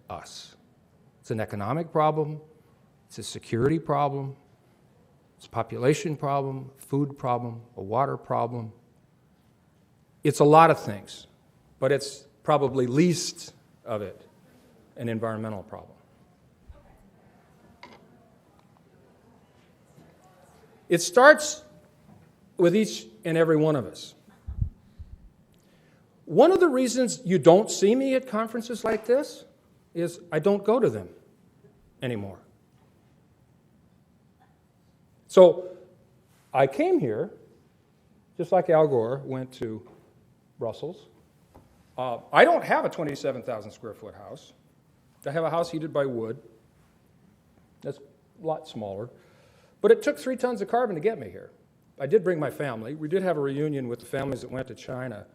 us. It's an economic problem, it's a security problem, it's a population problem, food problem, a water problem. It's a lot of things, but it's probably least of it an environmental problem. It starts with each and every one of us. One of the reasons you don't see me at conferences like this is I don't go to them anymore. So I came here, just like Al Gore went to Brussels. I don't have a 27,000 square foot house. I have a house heated by wood. That's a lot smaller. But it took 3 tons of carbon to get me here. I did bring my family. We did have a reunion with the families that went to China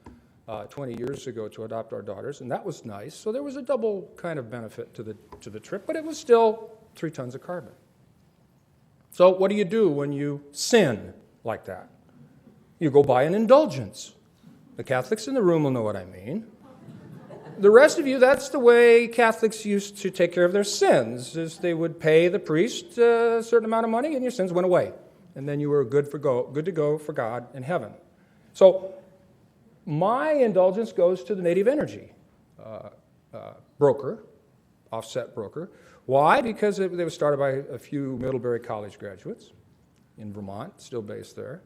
20 years ago to adopt our daughters, and that was nice. So there was a double kind of benefit to the trip, but it was still 3 tons of carbon. So what do you do when you sin like that? You go buy an indulgence. The Catholics in the room will know what I mean. The rest of you, that's the way Catholics used to take care of their sins, is they would pay the priest a certain amount of money and your sins went away. And then you were good to go for God in heaven. So my indulgence goes to the native energy broker, offset broker. Why? Because they were started by a few Middlebury College graduates in Vermont, still based there.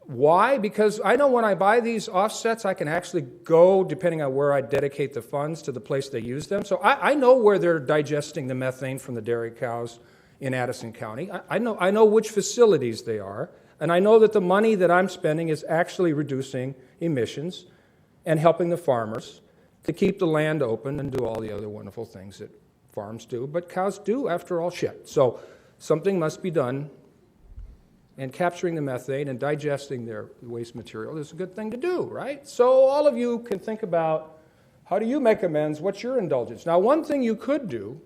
Why? Because I know when I buy these offsets, I can actually go, depending on where I dedicate the funds, to the place they use them. So I know where they're digesting the methane from the dairy cows in Addison County. I know which facilities they are, and I know that the money that I'm spending is actually reducing emissions and helping the farmers to keep the land open and do all the other wonderful things that farms do. But cows do, after all, shit. So something must be done. And capturing the methane and digesting their waste material is a good thing to do, right? So all of you can think about, how do you make amends? What's your indulgence? Now, one thing you could do,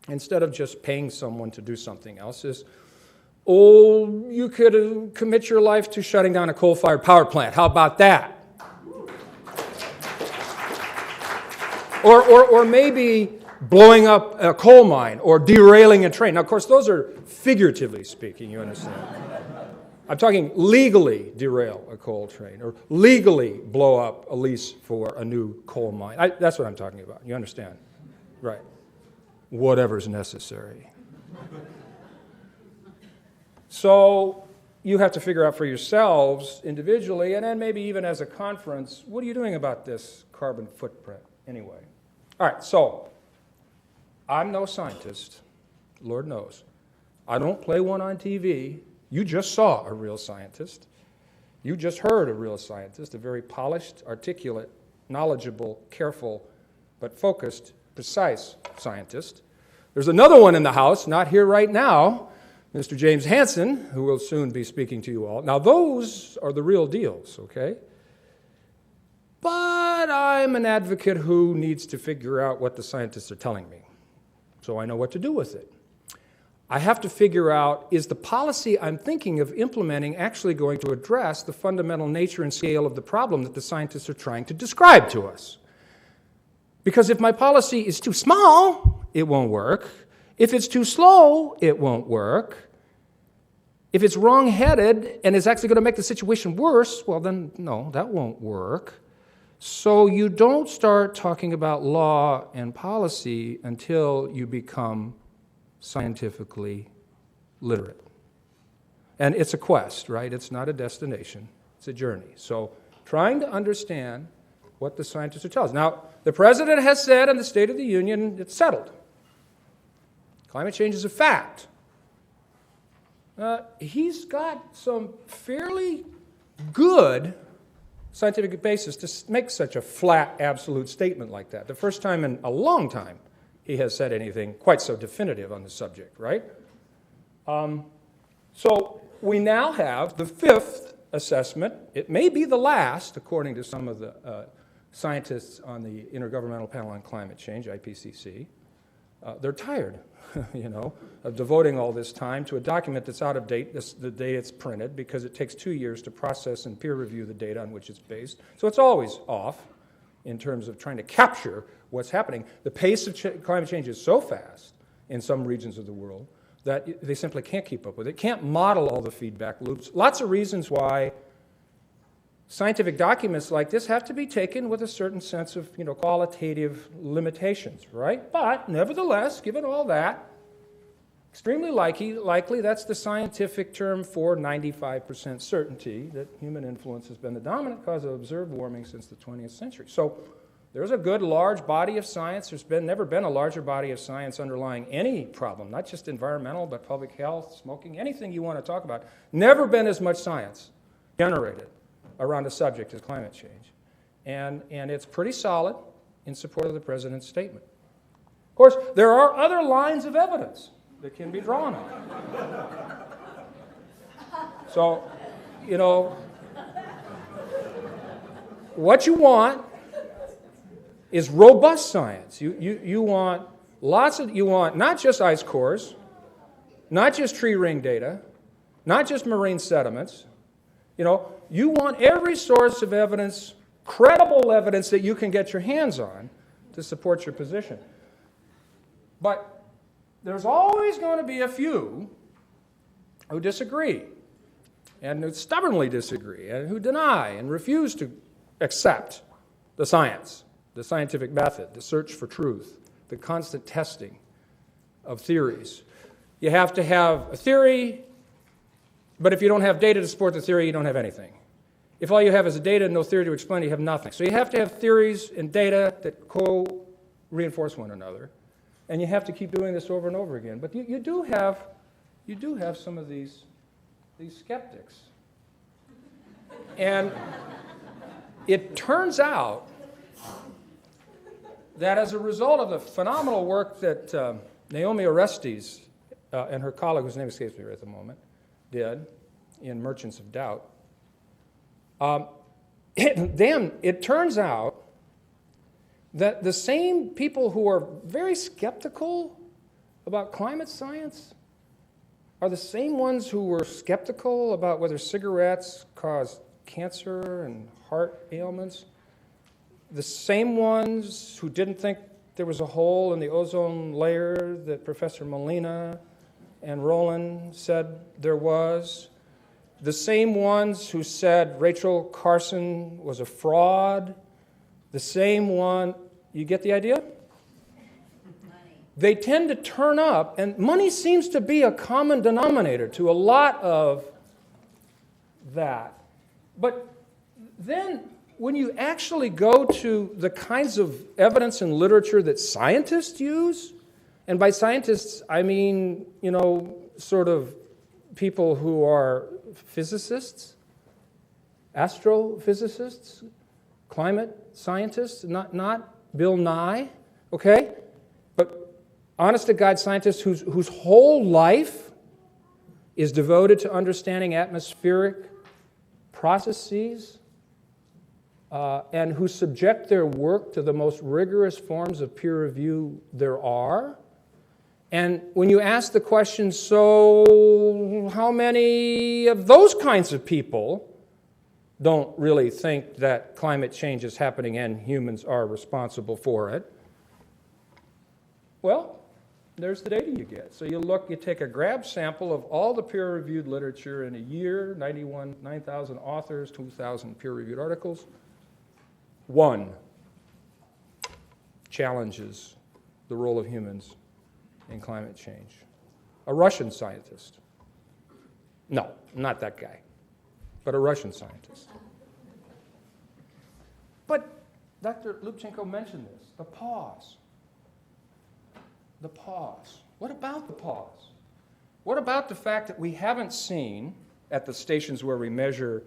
instead of just paying someone to do something else, is, you could commit your life to shutting down a coal-fired power plant. How about that? Or maybe blowing up a coal mine or derailing a train. Now, of course, those are figuratively speaking, you understand. I'm talking legally derail a coal train or legally blow up a lease for a new coal mine. That's what I'm talking about. You understand? Right. Whatever's necessary. So you have to figure out for yourselves individually, and then maybe even as a conference, what are you doing about this carbon footprint anyway? All right, so I'm no scientist, Lord knows. I don't play one on TV. You just saw a real scientist. You just heard a real scientist, a very polished, articulate, knowledgeable, careful, but focused, precise scientist. There's another one in the house, not here right now, Mr. James Hansen, who will soon be speaking to you all. Now, those are the real deals, okay? But I'm an advocate who needs to figure out what the scientists are telling me, so I know what to do with it. I have to figure out, is the policy I'm thinking of implementing actually going to address the fundamental nature and scale of the problem that the scientists are trying to describe to us? Because if my policy is too small, it won't work. If it's too slow, it won't work. If it's wrong-headed and is actually going to make the situation worse, well then, no, that won't work. So you don't start talking about law and policy until you become scientifically literate. And it's a quest, right? It's not a destination. It's a journey. So trying to understand what the scientists are telling us. Now, the president has said in the State of the Union, it's settled. Climate change is a fact. He's got some fairly good scientific basis to make such a flat, absolute statement like that. The first time in a long time he has said anything quite so definitive on the subject, right? So we now have the 5th assessment. It may be the last, according to some of the scientists on the Intergovernmental Panel on Climate Change, IPCC. They're tired, of devoting all this time to a document that's out of date the day it's printed, because it takes 2 years to process and peer review the data on which it's based. So it's always off. in terms of trying to capture what's happening. The pace of climate change is so fast in some regions of the world that they simply can't keep up with it, can't model all the feedback loops. Lots of reasons why scientific documents like this have to be taken with a certain sense of, qualitative limitations, right? But nevertheless, given all that, extremely likely, that's the scientific term for 95% certainty that human influence has been the dominant cause of observed warming since the 20th century. So there's a good large body of science. There's never been a larger body of science underlying any problem, not just environmental, but public health, smoking, anything you want to talk about. Never been as much science generated around a subject as climate change. And it's pretty solid in support of the president's statement. Of course, there are other lines of evidence that can be drawn on. So, what you want is robust science. You want not just ice cores, not just tree ring data, not just marine sediments. You want every source of evidence, credible evidence that you can get your hands on to support your position. But there's always going to be a few who disagree, and who stubbornly disagree, and who deny and refuse to accept the science, the scientific method, the search for truth, the constant testing of theories. You have to have a theory, but if you don't have data to support the theory, you don't have anything. If all you have is data and no theory to explain it, you have nothing. So you have to have theories and data that co-reinforce one another, and you have to keep doing this over and over again. But you do have some of these skeptics. And it turns out that as a result of the phenomenal work that Naomi Orestes and her colleague, whose name escapes me right at the moment, did in Merchants of Doubt, it turns out that the same people who are very skeptical about climate science are the same ones who were skeptical about whether cigarettes cause cancer and heart ailments, the same ones who didn't think there was a hole in the ozone layer that Professor Molina and Rowland said there was, the same ones who said Rachel Carson was a fraud, the same one, you get the idea? Money. They tend to turn up, and money seems to be a common denominator to a lot of that. But then when you actually go to the kinds of evidence and literature that scientists use, and by scientists I mean, sort of people who are physicists, astrophysicists, climate scientists, not Bill Nye, okay? But honest-to-God scientists whose whole life is devoted to understanding atmospheric processes and who subject their work to the most rigorous forms of peer review there are. And when you ask the question, so how many of those kinds of people don't really think that climate change is happening and humans are responsible for it? Well, there's the data you get. So you take a grab sample of all the peer-reviewed literature in a year, 9,000 authors, 2,000 peer-reviewed articles. One challenges the role of humans in climate change. A Russian scientist. No, not that guy, but a Russian scientist. But Dr. Lubchenco mentioned this, the pause. The pause. What about the pause? What about the fact that we haven't seen, at the stations where we measure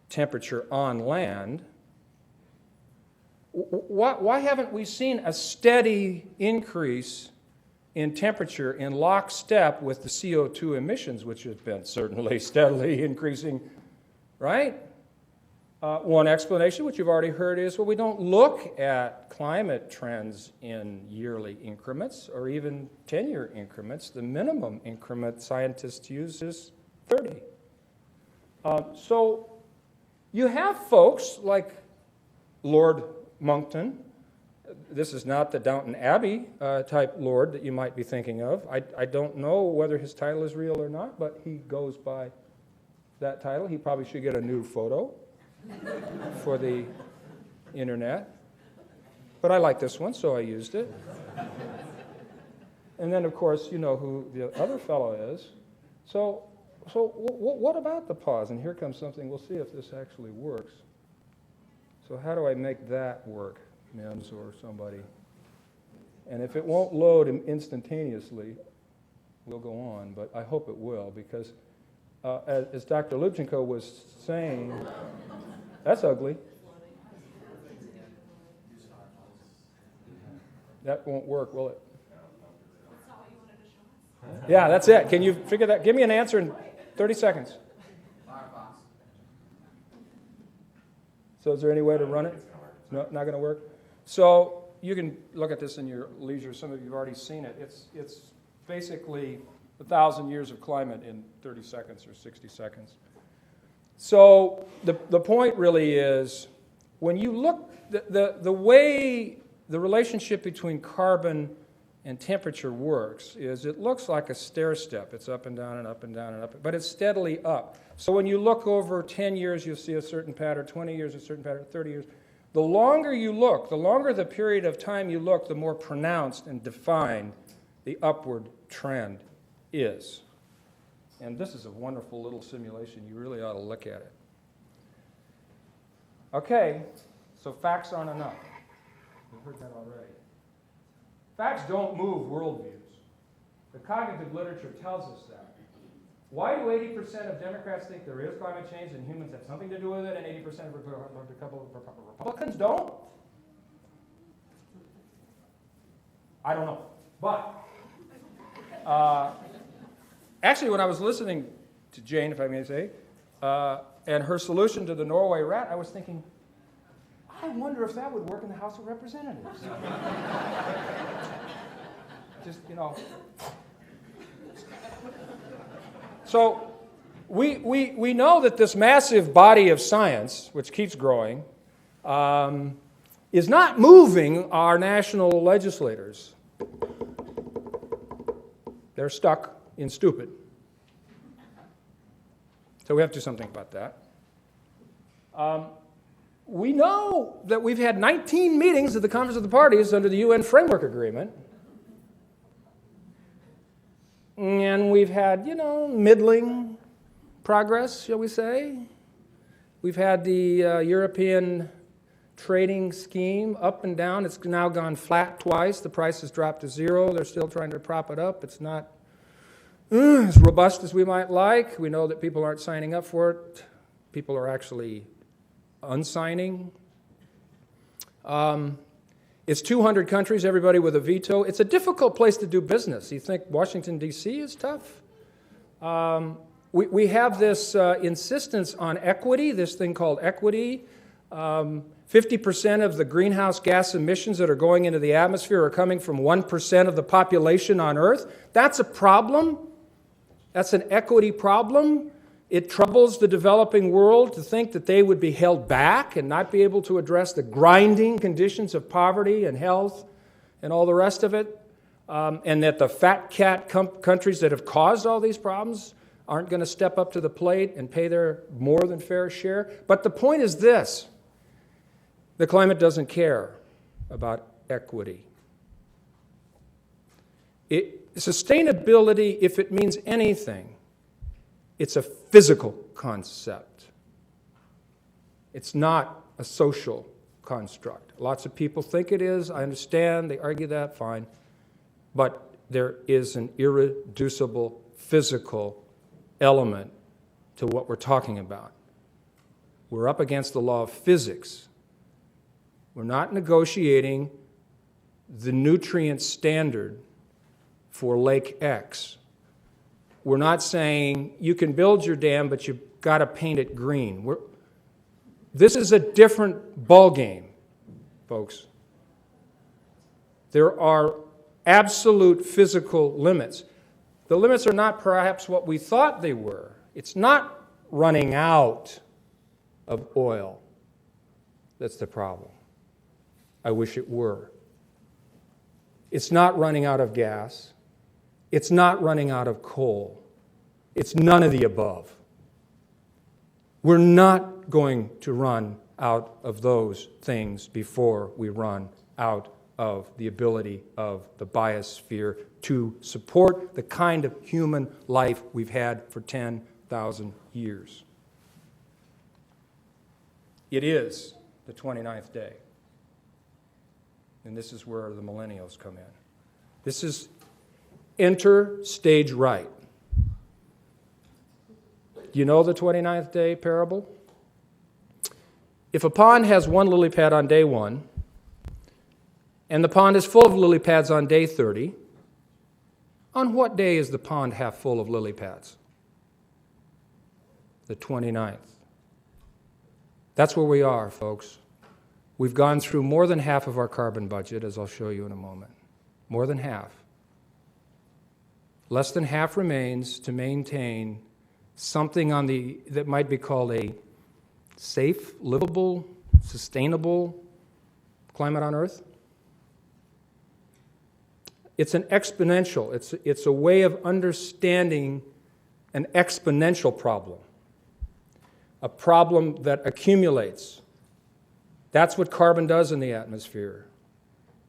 temperature on land, why haven't we seen a steady increase in temperature in lockstep with the CO2 emissions, which have been certainly steadily increasing, right? One explanation, which you've already heard, is, well, we don't look at climate trends in yearly increments or even 10-year increments. The minimum increment scientists use is 30. So you have folks like Lord Moncton. This is not the Downton Abbey type lord that you might be thinking of. I don't know whether his title is real or not, but he goes by that title. He probably should get a new photo for the internet. But I like this one, so I used it. And then, of course, you know who the other fellow is. So what about the pause? And here comes something. We'll see if this actually works. So how do I make that work, Mims or somebody? And if it won't load instantaneously, we'll go on. But I hope it will, because as Dr. Lubchenko was saying, that's ugly. That won't work, will it? That's not what you wanted to show us. Yeah, that's it. Can you figure that? Give me an answer in 30 seconds. So is there any way to run it? No, not going to work? So you can look at this in your leisure. Some of you have already seen it. It's basically 1,000 years of climate in 30 seconds or 60 seconds. So the point really is, when you look, the way the relationship between carbon and temperature works is it looks like a stair step. It's up and down and up and down and up, but it's steadily up. So when you look over 10 years, you'll see a certain pattern, 20 years, a certain pattern, 30 years. The longer you look, the longer the period of time you look, the more pronounced and defined the upward trend is. And this is a wonderful little simulation. You really ought to look at it. Okay, so facts aren't enough. We've heard that already. Facts don't move worldviews. The cognitive literature tells us that. Why do 80% of Democrats think there is climate change and humans have something to do with it, and 80% of Republicans don't? I don't know. But actually, when I was listening to Jane, if I may say, and her solution to the Norway rat, I was thinking, I wonder if that would work in the House of Representatives. Just, you know. So we know that this massive body of science, which keeps growing, is not moving our national legislators. They're stuck in stupid. So we have to do something about that. We know that we've had 19 meetings at the Conference of the Parties under the UN Framework Agreement. And we've had, middling progress, shall we say. We've had the European trading scheme up and down. It's now gone flat twice. The price has dropped to zero. They're still trying to prop it up. It's not as robust as we might like. We know that people aren't signing up for it. People are actually unsigning. It's 200 countries, everybody with a veto. It's a difficult place to do business. You think Washington, D.C. is tough? We have this insistence on equity, this thing called equity. 50% of the greenhouse gas emissions that are going into the atmosphere are coming from 1% of the population on Earth. That's a problem. That's an equity problem. It troubles the developing world to think that they would be held back and not be able to address the grinding conditions of poverty and health and all the rest of it, and that the fat cat countries that have caused all these problems aren't going to step up to the plate and pay their more than fair share. But the point is this: the climate doesn't care about equity. Sustainability, if it means anything, it's a physical concept. It's not a social construct. Lots of people think it is. I understand. They argue that. Fine. But there is an irreducible physical element to what we're talking about. We're up against the law of physics. We're not negotiating the nutrient standard for Lake X. We're not saying you can build your dam, but you've got to paint it green. This is a different ballgame, folks. There are absolute physical limits. The limits are not perhaps what we thought they were. It's not running out of oil that's the problem. I wish it were. It's not running out of gas. It's not running out of coal. It's none of the above. We're not going to run out of those things before we run out of the ability of the biosphere to support the kind of human life we've had for 10,000 years. It is the 29th day. And this is where the millennials come in. This is enter stage right. You know the 29th day parable? If a pond has one lily pad on day 1, and the pond is full of lily pads on day 30, on what day is the pond half full of lily pads? The 29th. That's where we are, folks. We've gone through more than half of our carbon budget, as I'll show you in a moment. More than half. Less than half remains to maintain something that might be called a safe, livable, sustainable climate on Earth. It's an exponential. It's a way of understanding an exponential problem, a problem that accumulates. That's what carbon does in the atmosphere.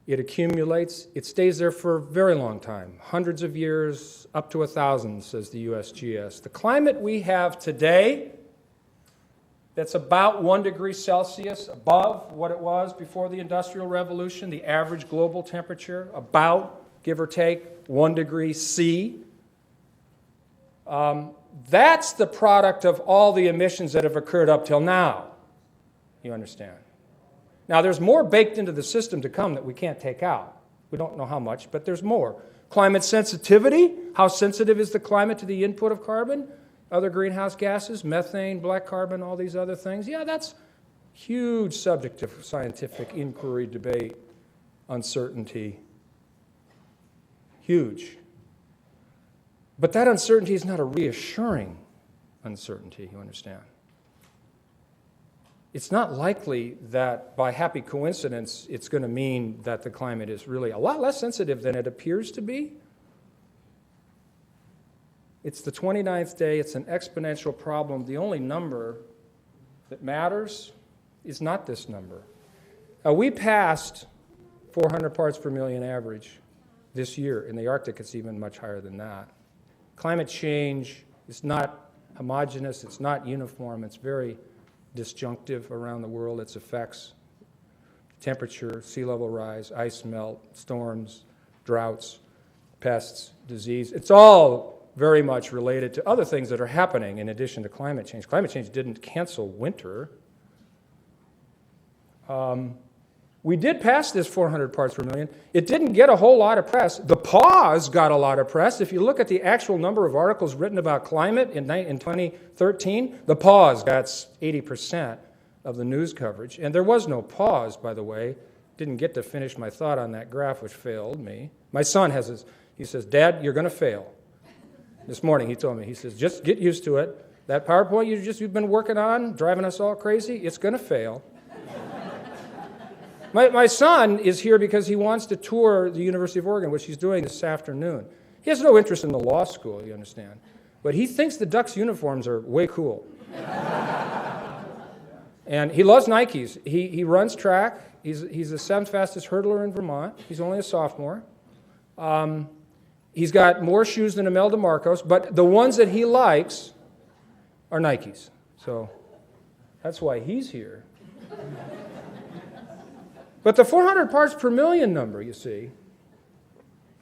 It accumulates. It stays there for a very long time, hundreds of years, up to 1,000, says the USGS. The climate we have today, that's about 1 degree Celsius above what it was before the Industrial Revolution, the average global temperature, about, give or take, 1 degree C. That's the product of all the emissions that have occurred up till now. You understand? Now, there's more baked into the system to come that we can't take out. We don't know how much, but there's more. Climate sensitivity, how sensitive is the climate to the input of carbon? Other greenhouse gases, methane, black carbon, all these other things. Yeah, that's huge subject of scientific inquiry, debate, uncertainty. Huge. But that uncertainty is not a reassuring uncertainty, you understand? It's not likely that by happy coincidence it's going to mean that the climate is really a lot less sensitive than it appears to be. It's the 29th day. It's an exponential problem. The only number that matters is not this number. We passed 400 parts per million average this year. In the Arctic, it's even much higher than that. Climate change is not homogeneous. It's not uniform. It's very disjunctive around the world, its effects, temperature, sea level rise, ice melt, storms, droughts, pests, disease. It's all very much related to other things that are happening in addition to climate change. Climate change didn't cancel winter. We did pass this 400 parts per million. It didn't get a whole lot of press. The pause got a lot of press. If you look at the actual number of articles written about climate in 2013, the pause got 80% of the news coverage. And there was no pause, by the way. Didn't get to finish my thought on that graph, which failed me. My son he says, "Dad, you're going to fail." This morning he told me, he says, "Just get used to it. That PowerPoint you've been working on, driving us all crazy, it's going to fail." My son is here because he wants to tour the University of Oregon, which he's doing this afternoon. He has no interest in the law school, you understand. But he thinks the Ducks uniforms are way cool. And he loves Nikes. He runs track. He's the 7th fastest hurdler in Vermont. He's only a sophomore. He's got more shoes than Imelda Marcos, but the ones that he likes are Nikes. So that's why he's here. But the 400 parts per million number, you see,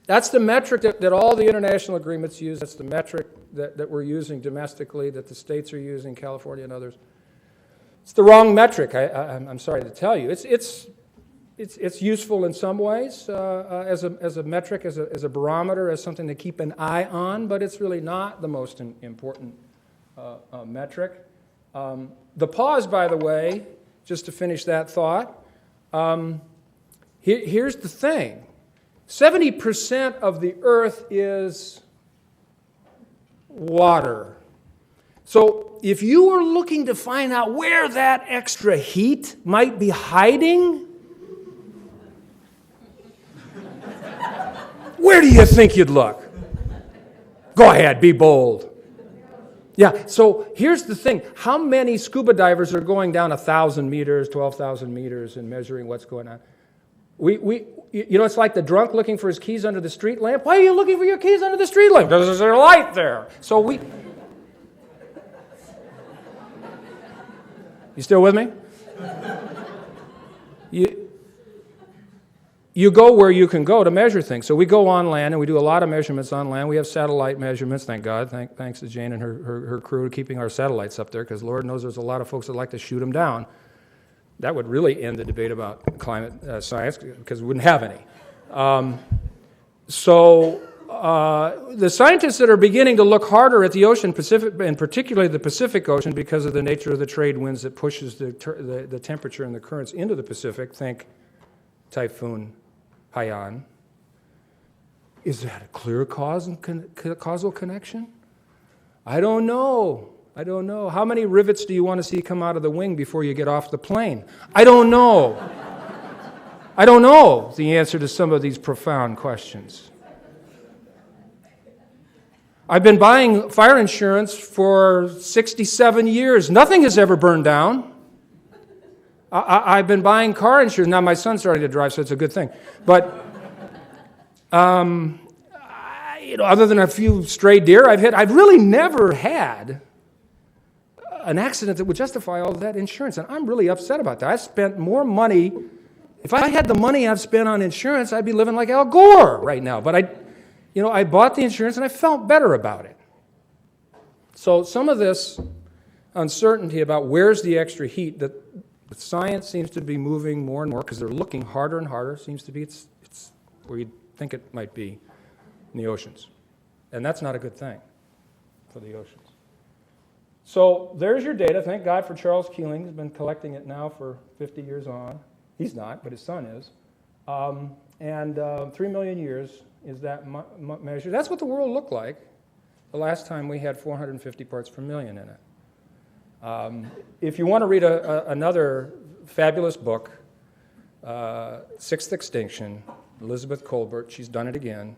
that's the metric that all the international agreements use. That's the metric that we're using domestically, that the states are using, California and others. It's the wrong metric, I'm sorry to tell you. It's useful in some ways as a metric, as a barometer, as something to keep an eye on, but it's really not the most important metric. The pause, by the way, just to finish that thought, here's the thing. 70% of the earth is water. So if you were looking to find out where that extra heat might be hiding, Where do you think you'd look? Go ahead, be bold. Yeah, so here's the thing. How many scuba divers are going down 1,000 meters, 12,000 meters and measuring what's going on? It's like the drunk looking for his keys under the street lamp. Why are you looking for your keys under the street lamp? Because there's a light there. So You still with me? You go where you can go to measure things. So we go on land, and we do a lot of measurements on land. We have satellite measurements, thank God. Thanks to Jane and her crew keeping our satellites up there, because Lord knows there's a lot of folks that like to shoot them down. That would really end the debate about climate science, because we wouldn't have any. The scientists that are beginning to look harder at the ocean, Pacific, and particularly the Pacific Ocean, because of the nature of the trade winds that pushes the temperature and the currents into the Pacific, think Typhoon Haiyan. Is that a clear causal connection? I don't know. How many rivets do you want to see come out of the wing before you get off the plane? I don't know. I don't know the answer to some of these profound questions. I've been buying fire insurance for 67 years. Nothing has ever burned down. I've been buying car insurance. Now my son's starting to drive, so it's a good thing. But other than a few stray deer I've really never had an accident that would justify all of that insurance, and I'm really upset about that. I spent more money. If I had the money I've spent on insurance, I'd be living like Al Gore right now. But I bought the insurance and I felt better about it. So some of this uncertainty about where's the extra heat, that science seems to be moving more and more because they're looking harder and harder. Seems to be it's where you'd think it might be, in the oceans. And that's not a good thing for the oceans. So there's your data. Thank God for Charles Keeling. He's been collecting it now for 50 years on. He's not, but his son is. 3 million years is that measure. That's what the world looked like the last time we had 450 parts per million in it. If you want to read another fabulous book, Sixth Extinction, Elizabeth Colbert, she's done it again.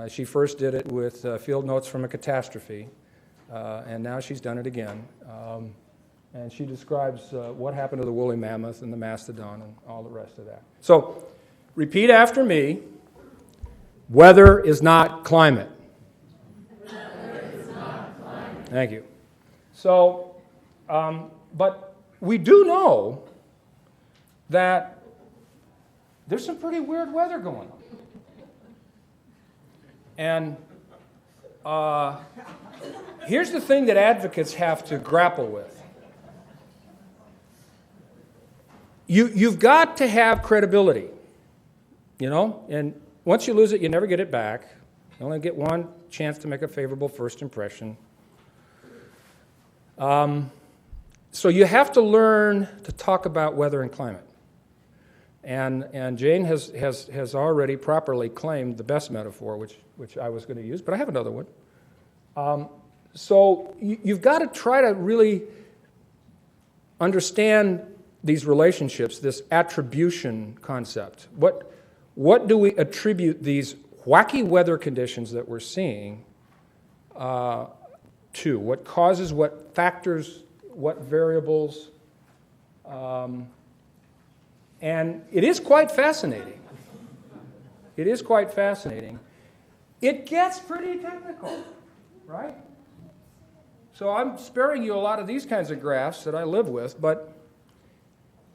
She first did it with Field Notes from a Catastrophe, and now she's done it again. And she describes what happened to the woolly mammoth and the mastodon and all the rest of that. So, repeat after me. Weather is not climate. Weather is not climate. Thank you. So, but we do know that there's some pretty weird weather going on. And here's the thing that advocates have to grapple with. You've got to have credibility, and once you lose it, you never get it back. You only get one chance to make a favorable first impression. So you have to learn to talk about weather and climate. And Jane has already properly claimed the best metaphor, which I was going to use, but I have another one. So you've got to try to really understand these relationships, this attribution concept. What do we attribute these wacky weather conditions that we're seeing to? What causes, what factors, what variables? And it is quite fascinating. It is quite fascinating. It gets pretty technical, right? So I'm sparing you a lot of these kinds of graphs that I live with, but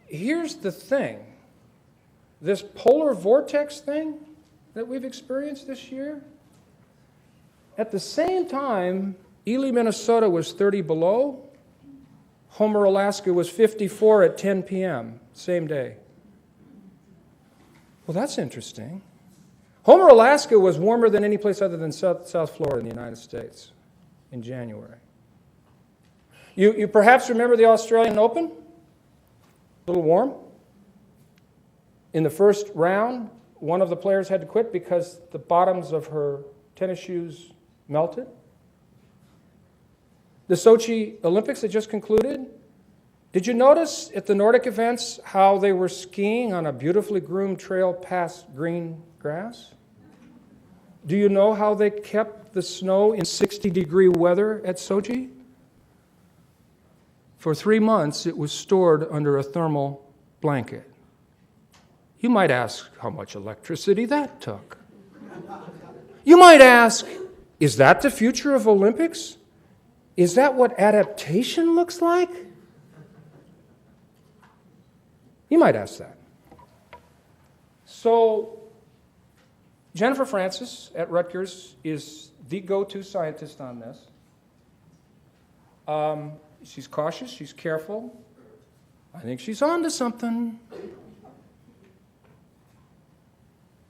here's the thing. This polar vortex thing that we've experienced this year, at the same time, Ely, Minnesota was 30 below. Homer, Alaska was 54 at 10 p.m., same day. Well, that's interesting. Homer, Alaska was warmer than any place other than South Florida in the United States in January. You perhaps remember the Australian Open? A little warm. In the first round, one of the players had to quit because the bottoms of her tennis shoes melted. The Sochi Olympics that just concluded, did you notice at the Nordic events how they were skiing on a beautifully groomed trail past green grass? Do you know how they kept the snow in 60-degree weather at Sochi? For 3 months, it was stored under a thermal blanket. You might ask how much electricity that took. You might ask, is that the future of Olympics? Is that what adaptation looks like? You might ask that. So, Jennifer Francis at Rutgers is the go-to scientist on this. She's cautious, she's careful. I think she's on to something.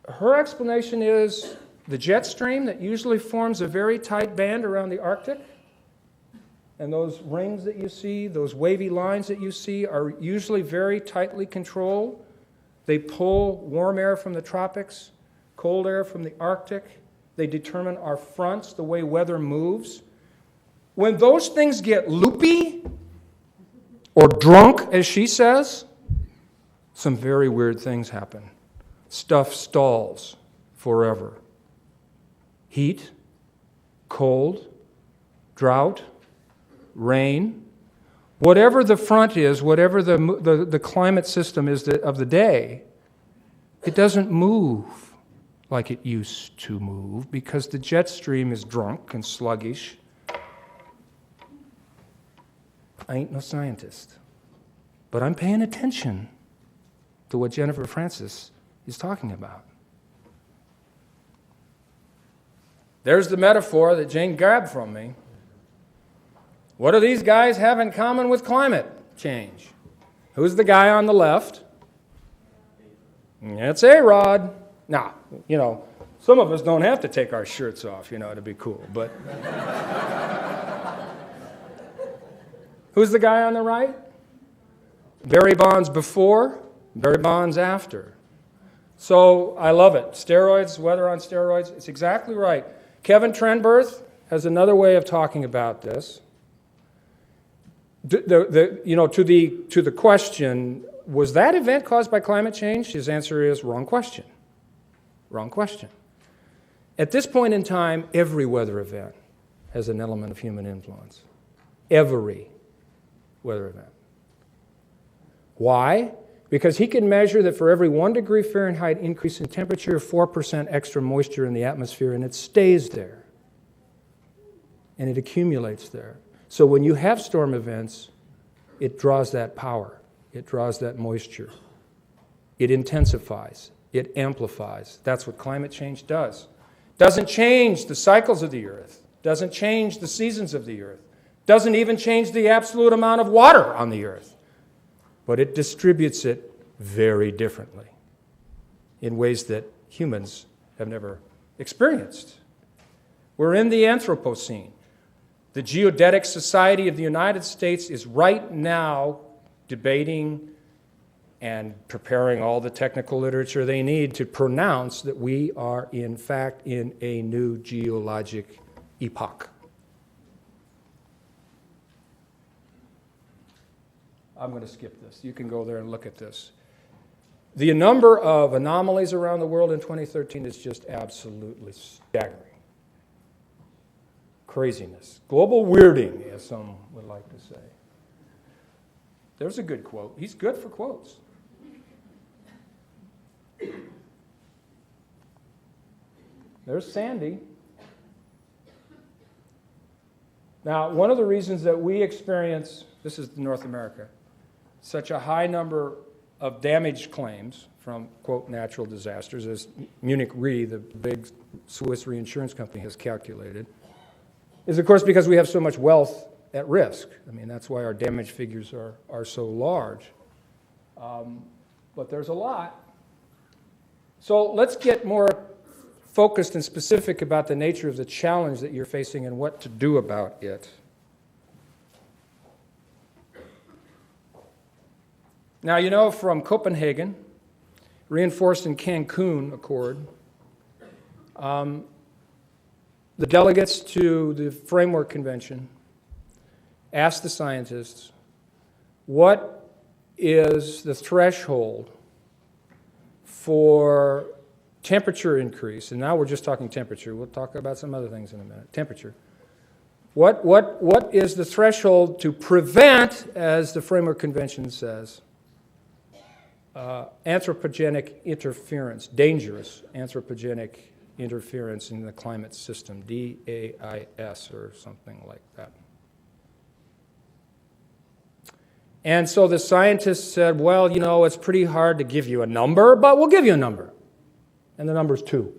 Her explanation is the jet stream that usually forms a very tight band around the Arctic, and those rings that you see, those wavy lines that you see, are usually very tightly controlled. They pull warm air from the tropics, cold air from the Arctic. They determine our fronts, the way weather moves. When those things get loopy or drunk, as she says, some very weird things happen. Stuff stalls forever. Heat, cold, drought, rain, whatever the front is, whatever the climate system is of the day, it doesn't move like it used to move because the jet stream is drunk and sluggish. I ain't no scientist, but I'm paying attention to what Jennifer Francis is talking about. There's the metaphor that Jane grabbed from me. What do these guys have in common with climate change? Who's the guy on the left? It's A-Rod. Now, some of us don't have to take our shirts off, to be cool, but who's the guy on the right? Barry Bonds before, Barry Bonds after. So I love it. Steroids, weather on steroids, it's exactly right. Kevin Trenberth has another way of talking about this. To the question, was that event caused by climate change? His answer is wrong question. Wrong question. At this point in time, every weather event has an element of human influence. Every weather event. Why? Because he can measure that for every 1 degree Fahrenheit increase in temperature, 4% extra moisture in the atmosphere, and it stays there. And it accumulates there. So when you have storm events, it draws that power. It draws that moisture. It intensifies. It amplifies. That's what climate change does. Doesn't change the cycles of the earth. Doesn't change the seasons of the earth. Doesn't even change the absolute amount of water on the earth. But it distributes it very differently in ways that humans have never experienced. We're in the Anthropocene. The Geodetic Society of the United States is right now debating and preparing all the technical literature they need to pronounce that we are, in fact, in a new geologic epoch. I'm going to skip this. You can go there and look at this. The number of anomalies around the world in 2013 is just absolutely staggering. Craziness. Global weirding, as some would like to say. There's a good quote. He's good for quotes. There's Sandy. Now, one of the reasons that we experience, this is North America, such a high number of damage claims from, quote, natural disasters, as Munich Re, the big Swiss reinsurance company, has calculated, is, of course, because we have so much wealth at risk. I mean, that's why our damage figures are so large. But there's a lot. So let's get more focused and specific about the nature of the challenge that you're facing and what to do about it. Now, from Copenhagen, reinforced in Cancun Accord, the delegates to the Framework Convention asked the scientists, what is the threshold for temperature increase, and now we're just talking temperature. We'll talk about some other things in a minute. Temperature. What is the threshold to prevent, as the Framework Convention says, anthropogenic interference, dangerous anthropogenic interference in the climate system, DAIS or something like that. And so the scientists said, well, you know, it's pretty hard to give you a number, but we'll give you a number. And the number's 2.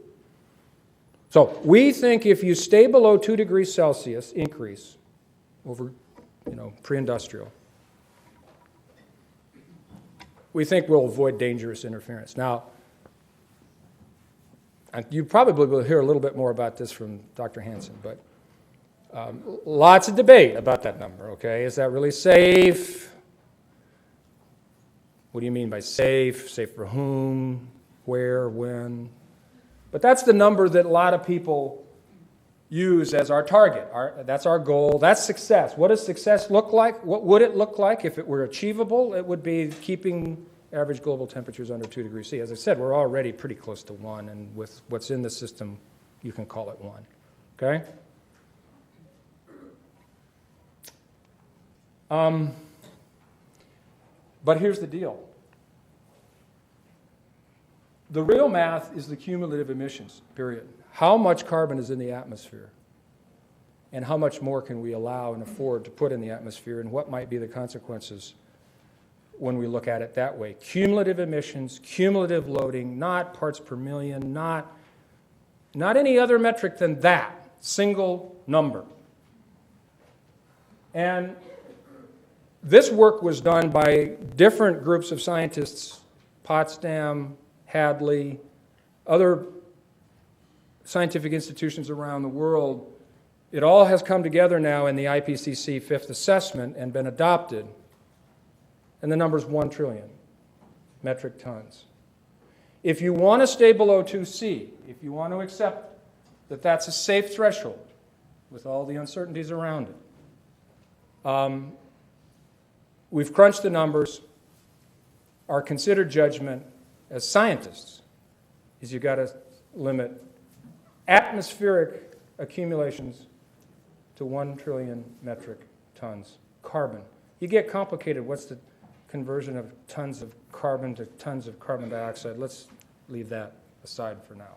So we think if you stay below 2 degrees Celsius increase over, pre-industrial, we think we'll avoid dangerous interference. Now, you probably will hear a little bit more about this from Dr. Hansen, but lots of debate about that number, okay? Is that really safe? What do you mean by safe? Safe for whom? Where? When? But that's the number that a lot of people use as our target. That's our goal. That's success. What does success look like? What would it look like if it were achievable? It would be keeping average global temperatures under 2 degrees C. As I said, we're already pretty close to 1, and with what's in the system, you can call it 1. Okay? But here's the deal. The real math is the cumulative emissions, period. How much carbon is in the atmosphere? And how much more can we allow and afford to put in the atmosphere? And what might be the consequences when we look at it that way? Cumulative emissions, cumulative loading, not parts per million, not any other metric than that single number. And this work was done by different groups of scientists, Potsdam, Hadley, other scientific institutions around the world. It all has come together now in the IPCC fifth assessment and been adopted. And the number's 1 trillion metric tons. If you want to stay below 2C, if you want to accept that that's a safe threshold with all the uncertainties around it, we've crunched the numbers. Our considered judgment as scientists is you've got to limit atmospheric accumulations to 1 trillion metric tons carbon. You get complicated. What's the conversion of tons of carbon to tons of carbon dioxide? Let's leave that aside for now.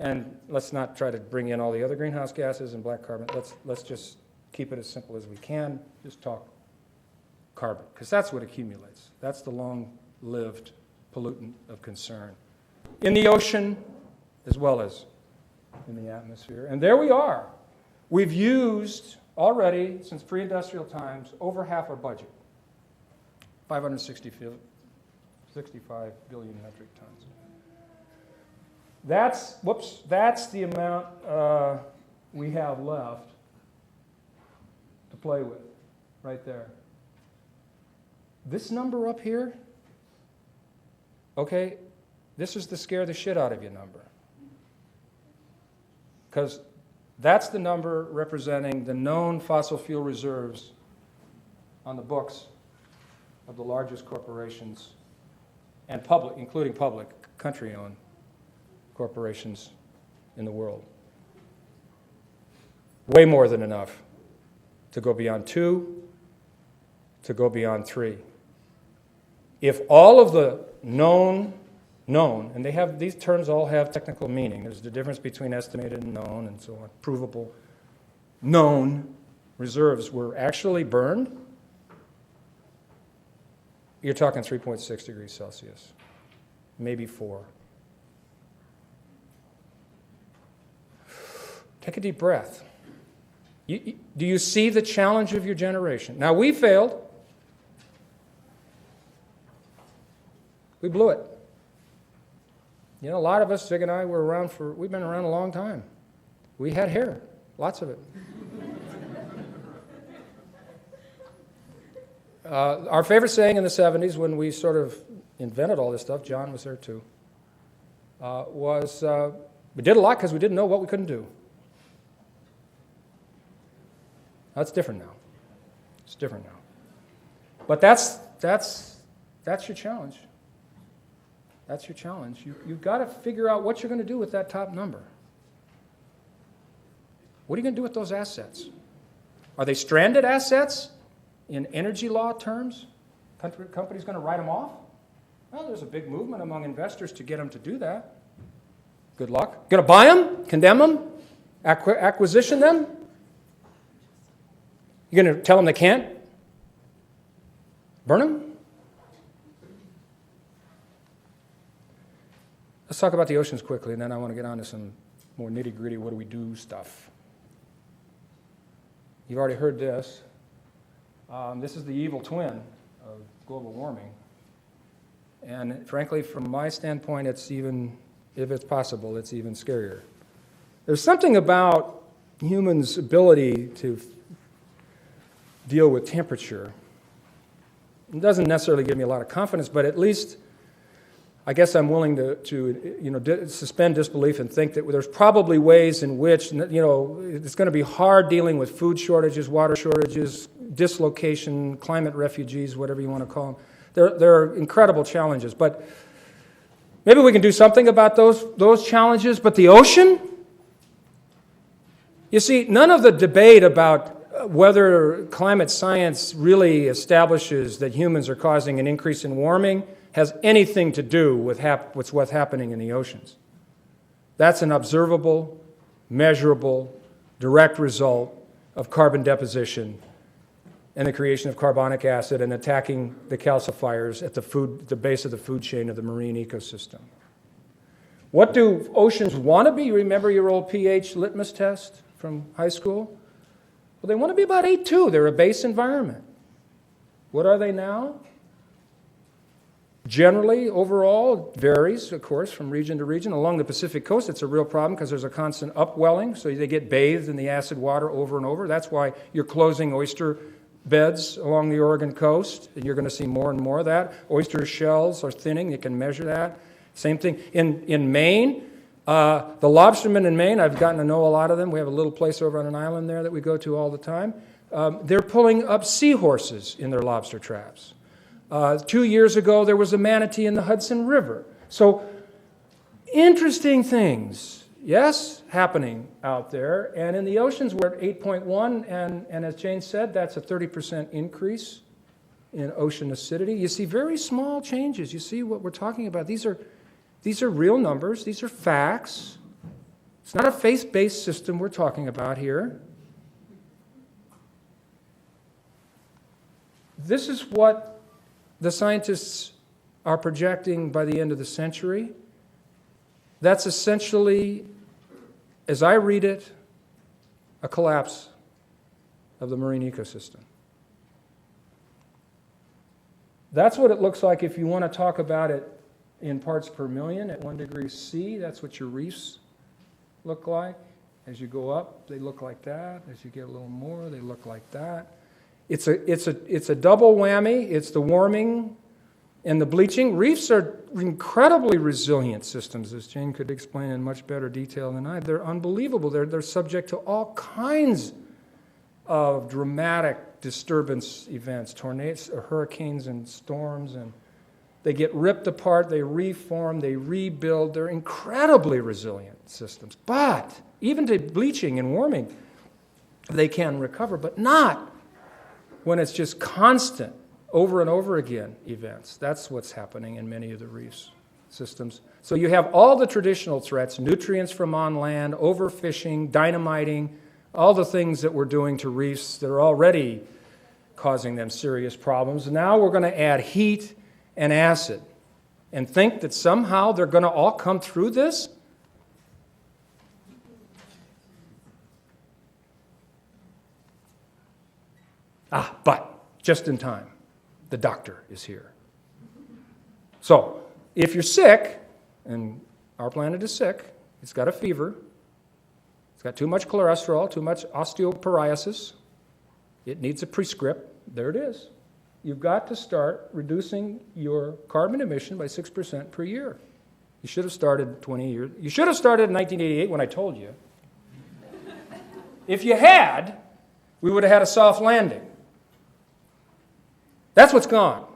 And let's not try to bring in all the other greenhouse gases and black carbon. Let's just keep it as simple as we can. Just talk carbon, because that's what accumulates. That's the long-lived pollutant of concern in the ocean as well as in the atmosphere. And there we are. We've used already, since pre-industrial times, over half our budget, 565 billion metric tons. That's the amount we have left to play with, right there. This number up here, okay, this is the scare the shit out of you number. Because that's the number representing the known fossil fuel reserves on the books of the largest corporations and public, including public, country-owned corporations in the world. Way more than enough to go beyond 2, to go beyond 3. If all of the known, and these terms all have technical meaning. There's the difference between estimated and known and so on, provable. Known reserves were actually burned, you're talking 3.6 degrees Celsius, maybe 4. Take a deep breath. Do you see the challenge of your generation? Now, we failed. We blew it. You know, a lot of us, Zig and I, we've been around a long time. We had hair, lots of it. Our favorite saying in the 70s, when we sort of invented all this stuff, John was there too, was we did a lot because we didn't know what we couldn't do. That's different now. It's different now. But that's your challenge. That's your challenge. You've got to figure out what you're going to do with that top number. What are you going to do with those assets? Are they stranded assets in energy law terms? Company's going to write them off? Well, there's a big movement among investors to get them to do that. Good luck. Going to buy them? Condemn them? Acquisition them? You're going to tell them they can't? Burn them? Let's talk about the oceans quickly, and then I want to get on to some more nitty-gritty, what do we do stuff. You've already heard this. This is the evil twin of global warming. And frankly, from my standpoint, it's even, if it's possible, it's even scarier. There's something about humans' ability to deal with temperature. It doesn't necessarily give me a lot of confidence, but at least I guess I'm willing to suspend disbelief and think that there's probably ways in which, it's going to be hard dealing with food shortages, water shortages, dislocation, climate refugees, whatever you want to call them. There are incredible challenges, but maybe we can do something about those challenges. But the ocean? You see, none of the debate about whether climate science really establishes that humans are causing an increase in warming has anything to do with what's happening in the oceans. That's an observable, measurable, direct result of carbon deposition and the creation of carbonic acid and attacking the calcifiers at the base of the food chain of the marine ecosystem. What do oceans want to be? Remember your old pH litmus test from high school? Well, they want to be about 8.2. They're a base environment. What are they now? Generally, overall, varies, of course, from region to region. Along the Pacific coast, it's a real problem because there's a constant upwelling, so they get bathed in the acid water over and over. That's why you're closing oyster beds along the Oregon coast, and you're going to see more and more of that. Oyster shells are thinning. You can measure that. Same thing. In Maine, the lobstermen in Maine, I've gotten to know a lot of them. We have a little place over on an island there that we go to all the time. They're pulling up seahorses in their lobster traps. 2 years ago, there was a manatee in the Hudson River. So, interesting things, yes, happening out there. And in the oceans, we're at 8.1, and as Jane said, that's a 30% increase in ocean acidity. You see very small changes. You see what we're talking about. These are real numbers. These are facts. It's not a faith-based system we're talking about here. This is what the scientists are projecting by the end of the century. That's essentially, as I read it, a collapse of the marine ecosystem. That's what it looks like if you want to talk about it in parts per million at 1 degree C. That's what your reefs look like. As you go up, they look like that. As you get a little more, they look like that. It's a double whammy. It's the warming and the bleaching. Reefs are incredibly resilient systems, as Jane could explain in much better detail than I. They're unbelievable. They're subject to all kinds of dramatic disturbance events, tornadoes, hurricanes, and storms, and they get ripped apart, they reform, they rebuild. They're incredibly resilient systems. But even to bleaching and warming, they can recover, but not when it's just constant, over and over again events. That's what's happening in many of the reefs systems. So you have all the traditional threats, nutrients from on land, overfishing, dynamiting, all the things that we're doing to reefs that are already causing them serious problems. Now we're going to add heat and acid and think that somehow they're going to all come through this? But just in time, the doctor is here. So, if you're sick, and our planet is sick, it's got a fever, it's got too much cholesterol, too much osteoporosis, it needs a prescript, there it is. You've got to start reducing your carbon emission by 6% per year. You should have started 20 years. You should have started in 1988 when I told you. If you had, we would have had a soft landing. That's what's gone.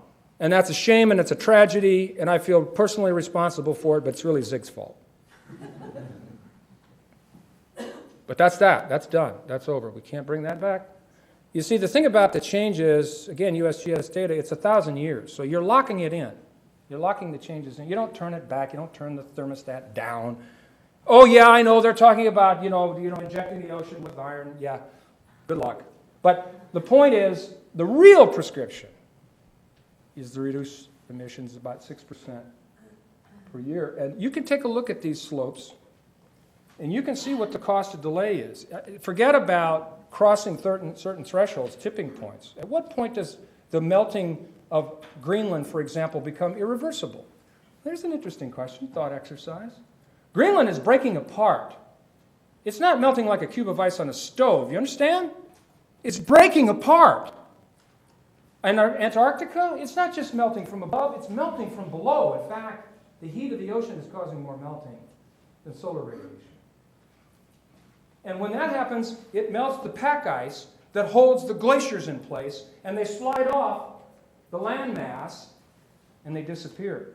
And that's a shame and it's a tragedy, and I feel personally responsible for it, but it's really Zig's fault. But that's that. That's done. That's over. We can't bring that back. You see, the thing about the change is, again, USGS data, it's 1,000 years. So you're locking it in. You're locking the changes in. You don't turn it back. You don't turn the thermostat down. Oh, yeah, I know. They're talking about, injecting the ocean with iron. Yeah, good luck. But the point is, the real prescription is to reduce emissions about 6% per year. And you can take a look at these slopes, and you can see what the cost of delay is. Forget about crossing certain thresholds, tipping points. At what point does the melting of Greenland, for example, become irreversible? There's an interesting question, thought exercise. Greenland is breaking apart. It's not melting like a cube of ice on a stove, you understand? It's breaking apart. And Antarctica, it's not just melting from above, it's melting from below. In fact, the heat of the ocean is causing more melting than solar radiation. And when that happens, it melts the pack ice that holds the glaciers in place, and they slide off the land mass, and they disappear.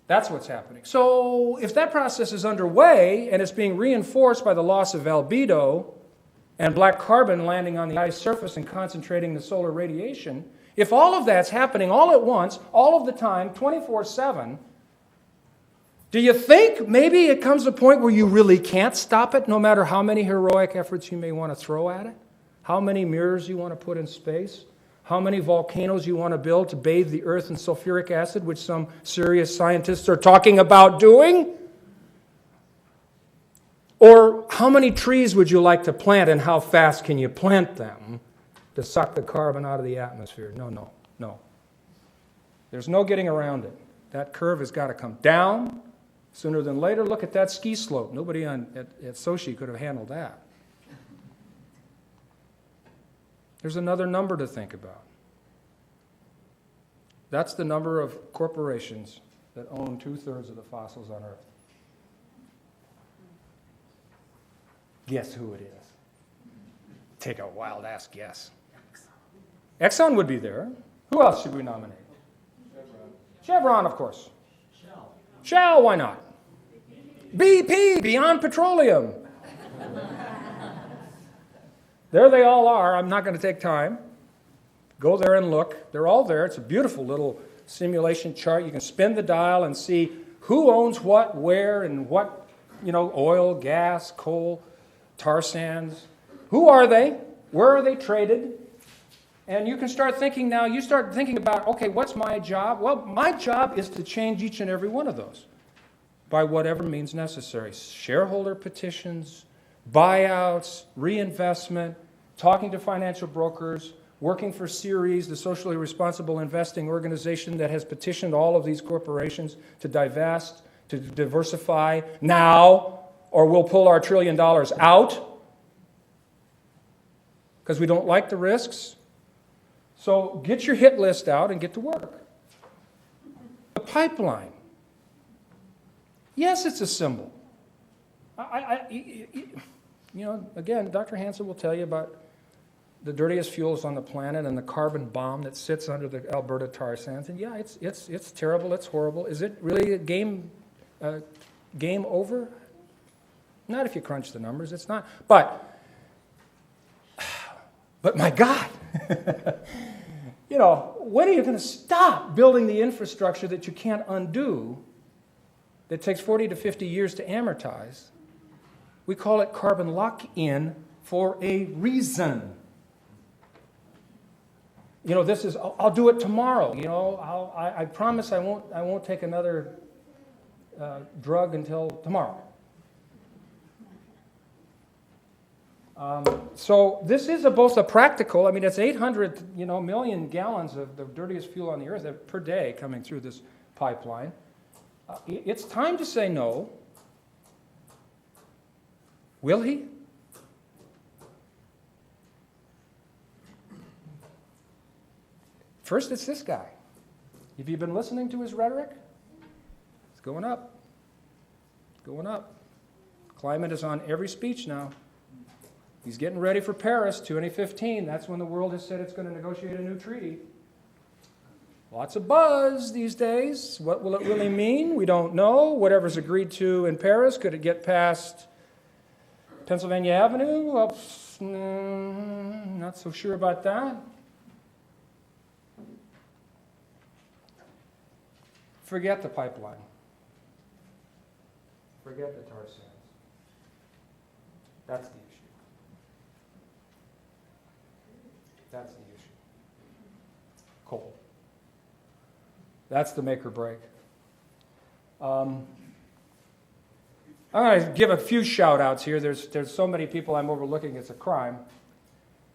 That's what's happening. So if that process is underway, and it's being reinforced by the loss of albedo and black carbon landing on the ice surface and concentrating the solar radiation, if all of that's happening all at once, all of the time, 24/7, do you think maybe it comes to a point where you really can't stop it, no matter how many heroic efforts you may want to throw at it? How many mirrors you want to put in space? How many volcanoes you want to build to bathe the Earth in sulfuric acid, which some serious scientists are talking about doing? Or how many trees would you like to plant, and how fast can you plant them to suck the carbon out of the atmosphere? No. There's no getting around it. That curve has got to come down sooner than later. Look at that ski slope. Nobody at Sochi could have handled that. There's another number to think about. That's the number of corporations that own 2/3 of the fossils on Earth. Guess who it is? Take a wild-ass guess. Exxon would be there. Who else should we nominate? Chevron, of course. Shell, why not? BP, Beyond Petroleum. There they all are. I'm not going to take time. Go there and look. They're all there. It's a beautiful little simulation chart. You can spin the dial and see who owns what, where, and what, oil, gas, coal, tar sands. Who are they? Where are they traded? And you can start thinking now, you start thinking about, okay, what's my job? Well, my job is to change each and every one of those by whatever means necessary. Shareholder petitions, buyouts, reinvestment, talking to financial brokers, working for Ceres, the socially responsible investing organization that has petitioned all of these corporations to divest, to diversify now, or we'll pull our $1 trillion out because we don't like the risks. So get your hit list out and get to work. The pipeline. Yes, it's a symbol. Again, Dr. Hansen will tell you about the dirtiest fuels on the planet and the carbon bomb that sits under the Alberta tar sands. And yeah, it's terrible, it's horrible. Is it really a game over? Not if you crunch the numbers, it's not. But my God, when are you going to stop building the infrastructure that you can't undo, that takes 40 to 50 years to amortize? We call it carbon lock-in for a reason. This is, I'll do it tomorrow. I promise I won't take another drug until tomorrow. So this is both a practical, it's 800 million gallons of the dirtiest fuel on the earth per day coming through this pipeline. It's time to say no. Will he? First, it's this guy. Have you been listening to his rhetoric? It's going up. It's going up. Climate is on every speech now. He's getting ready for Paris 2015. That's when the world has said it's going to negotiate a new treaty. Lots of buzz these days. What will it really mean? We don't know. Whatever's agreed to in Paris, could it get past Pennsylvania Avenue? Well, not so sure about that. Forget the pipeline. Forget the tar sands. That's the issue. That's the issue. Coal. That's the make or break. I'm going to give a few shout-outs here. There's so many people I'm overlooking, it's a crime.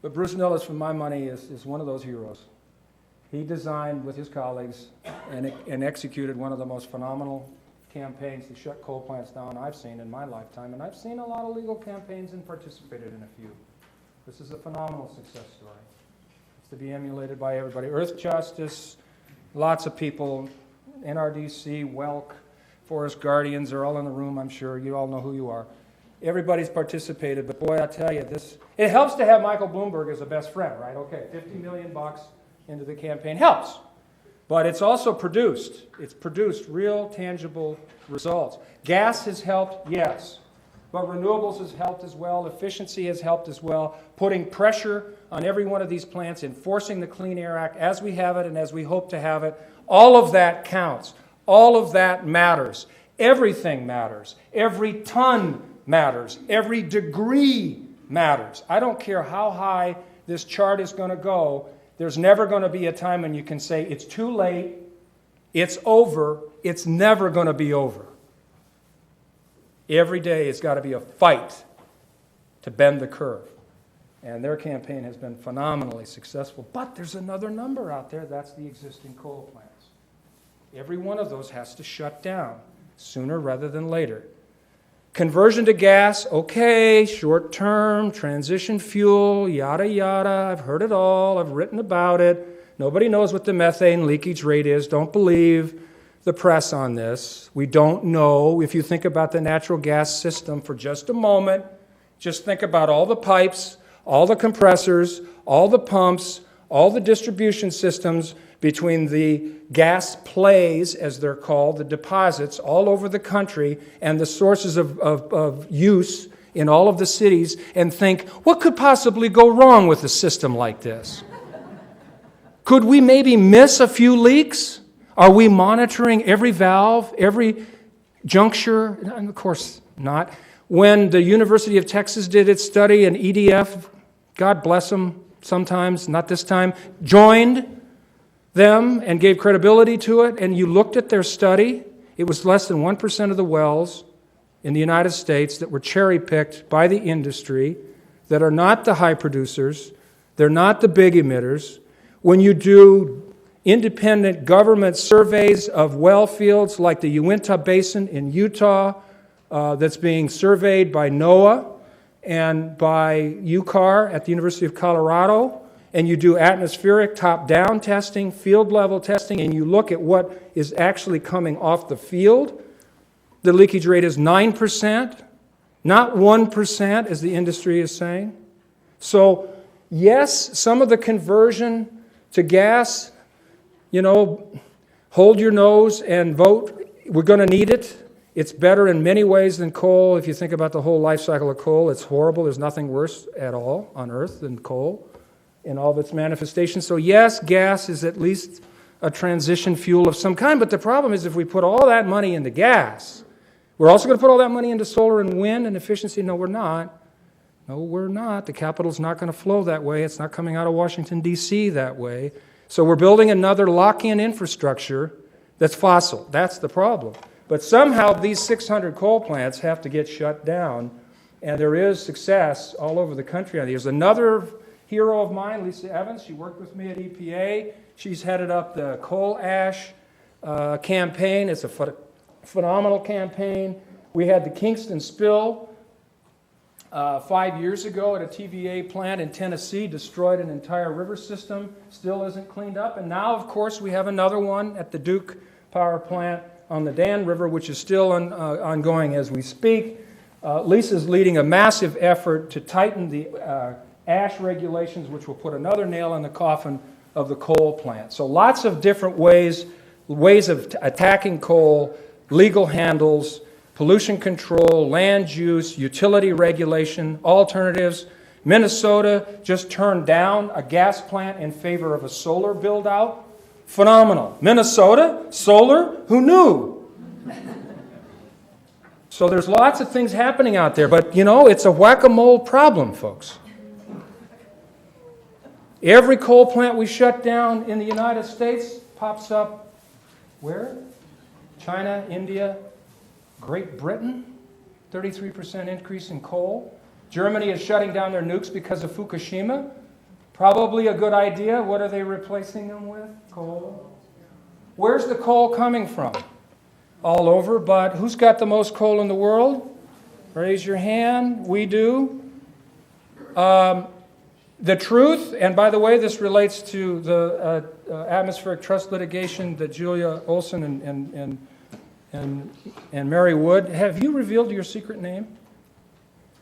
But Bruce Nilles, for my money, is one of those heroes. He designed, with his colleagues, and executed one of the most phenomenal campaigns to shut coal plants down I've seen in my lifetime. And I've seen a lot of legal campaigns and participated in a few. This is a phenomenal success story. It's to be emulated by everybody. Earth Justice, lots of people, NRDC, WELC, Forest Guardians are all in the room, I'm sure. You all know who you are. Everybody's participated, but boy, I tell you, it helps to have Michael Bloomberg as a best friend, right? Okay, $50 million into the campaign helps. But it's also produced. It's produced real, tangible results. Gas has helped, yes. But renewables has helped as well. Efficiency has helped as well. Putting pressure on every one of these plants, enforcing the Clean Air Act as we have it and as we hope to have it. All of that counts. All of that matters. Everything matters. Every ton matters. Every degree matters. I don't care how high this chart is going to go. There's never going to be a time when you can say, it's too late, it's over, it's never going to be over. Every day it's got to be a fight to bend the curve. And their campaign has been phenomenally successful. But there's another number out there, that's the existing coal plants. Every one of those has to shut down sooner rather than later. Conversion to gas, okay, short-term, transition fuel, yada, yada. I've heard it all. I've written about it. Nobody knows what the methane leakage rate is. Don't believe the press on this. We don't know. If you think about the natural gas system for just a moment, just think about all the pipes, all the compressors, all the pumps, all the distribution systems between the gas plays, as they're called, the deposits all over the country, and the sources of use in all of the cities, and think, what could possibly go wrong with a system like this? Could we maybe miss a few leaks? Are we monitoring every valve, every juncture? And of course not. When the University of Texas did its study, and EDF, God bless them sometimes, not this time, joined them and gave credibility to it, and you looked at their study, it was less than 1% of the wells in the United States that were cherry-picked by the industry, that are not the high producers, they're not the big emitters. When you do independent government surveys of well fields like the Uinta Basin in Utah, that's being surveyed by NOAA and by UCAR at the University of Colorado, and you do atmospheric top-down testing, field-level testing, and you look at what is actually coming off the field, the leakage rate is 9%, not 1%, as the industry is saying. So, yes, some of the conversion to gas, hold your nose and vote. We're going to need it. It's better in many ways than coal. If you think about the whole life cycle of coal, it's horrible. There's nothing worse at all on Earth than coal in all of its manifestations. So yes, gas is at least a transition fuel of some kind, but the problem is if we put all that money into gas, we're also going to put all that money into solar and wind and efficiency. No, we're not. No, we're not. The capital's not going to flow that way. It's not coming out of Washington, D.C. that way. So we're building another lock-in infrastructure that's fossil. That's the problem. But somehow these 600 coal plants have to get shut down, and there is success all over the country. There's another hero of mine, Lisa Evans. She worked with me at EPA. She's headed up the coal ash campaign. It's a phenomenal campaign. We had the Kingston spill 5 years ago at a TVA plant in Tennessee, destroyed an entire river system, still isn't cleaned up. And now, of course, we have another one at the Duke power plant on the Dan River, which is still ongoing as we speak. Lisa's leading a massive effort to tighten the ash regulations, which will put another nail in the coffin of the coal plant. So lots of different ways of attacking coal, legal handles, pollution control, land use, utility regulation, alternatives. Minnesota just turned down a gas plant in favor of a solar build-out. Phenomenal. Minnesota, solar, who knew? So there's lots of things happening out there, but it's a whack-a-mole problem, folks. Every coal plant we shut down in the United States pops up, where? China, India, Great Britain, 33% increase in coal. Germany is shutting down their nukes because of Fukushima. Probably a good idea. What are they replacing them with? Coal. Where's the coal coming from? All over, but who's got the most coal in the world? Raise your hand. We do. The truth, and by the way, this relates to the atmospheric trust litigation that Julia Olson and Mary Wood. Have you revealed your secret name?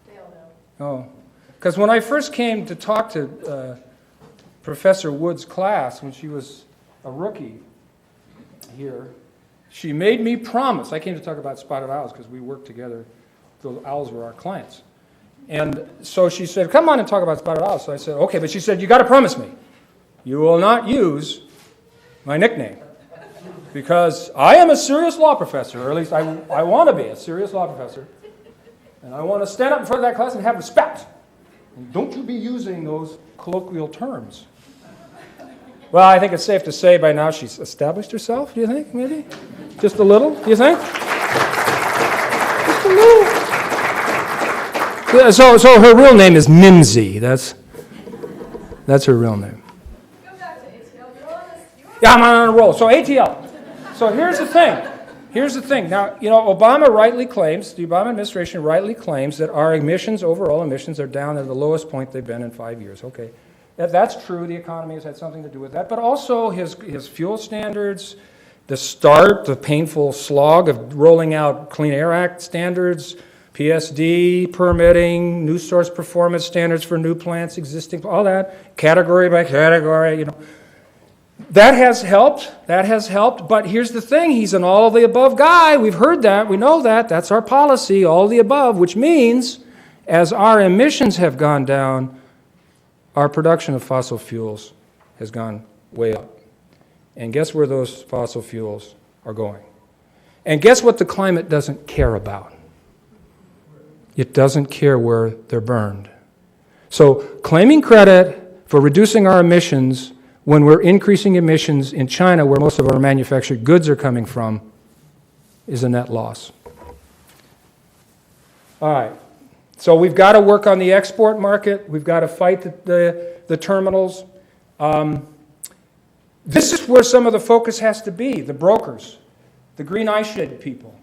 They'll know. Oh, because when I first came to talk to Professor Wood's class when she was a rookie here, she made me promise. I came to talk about spotted owls because we worked together. The owls were our clients. And so she said, come on and talk about spotted owls. So I said, okay, but she said, you got to promise me you will not use my nickname because I am a serious law professor, or at least I want to be a serious law professor, and I want to stand up in front of that class and have respect. And don't you be using those colloquial terms. Well, I think it's safe to say by now she's established herself, do you think, maybe? Just a little, do you think? Just a little. So her real name is Mimsy. That's her real name. Go back to ATL. You're on this. Yeah, I'm on a roll. So ATL. So here's the thing. Now, Obama rightly claims, the Obama administration rightly claims that our emissions, overall emissions, are down at the lowest point they've been in 5 years. Okay. That's true. The economy has had something to do with that. But also his fuel standards, the painful slog of rolling out Clean Air Act standards, PSD, permitting, new source performance standards for new plants, existing, all that, category by category, That has helped, but here's the thing, he's an all-of-the-above guy. We've heard that, we know that, that's our policy, all of the above, which means as our emissions have gone down, our production of fossil fuels has gone way up. And guess where those fossil fuels are going? And guess what the climate doesn't care about? It doesn't care where they're burned. So claiming credit for reducing our emissions when we're increasing emissions in China, where most of our manufactured goods are coming from, is a net loss. All right. So we've got to work on the export market. We've got to fight the terminals. This is where some of the focus has to be. The brokers, the green eyeshade people,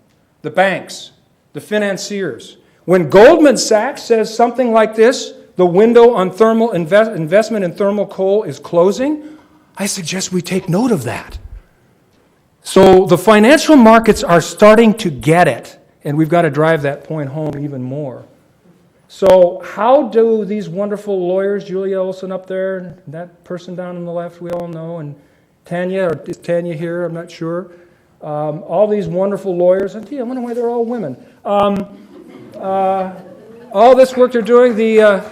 the banks, the financiers. When Goldman Sachs says something like this, the window on thermal investment in thermal coal is closing, I suggest we take note of that. So the financial markets are starting to get it, and we've got to drive that point home even more. So how do these wonderful lawyers, Julia Olson up there, and that person down on the left we all know, and Tanya, or is Tanya here? I'm not sure. All these wonderful lawyers, and gee, I wonder why they're all women. All this work they're doing, the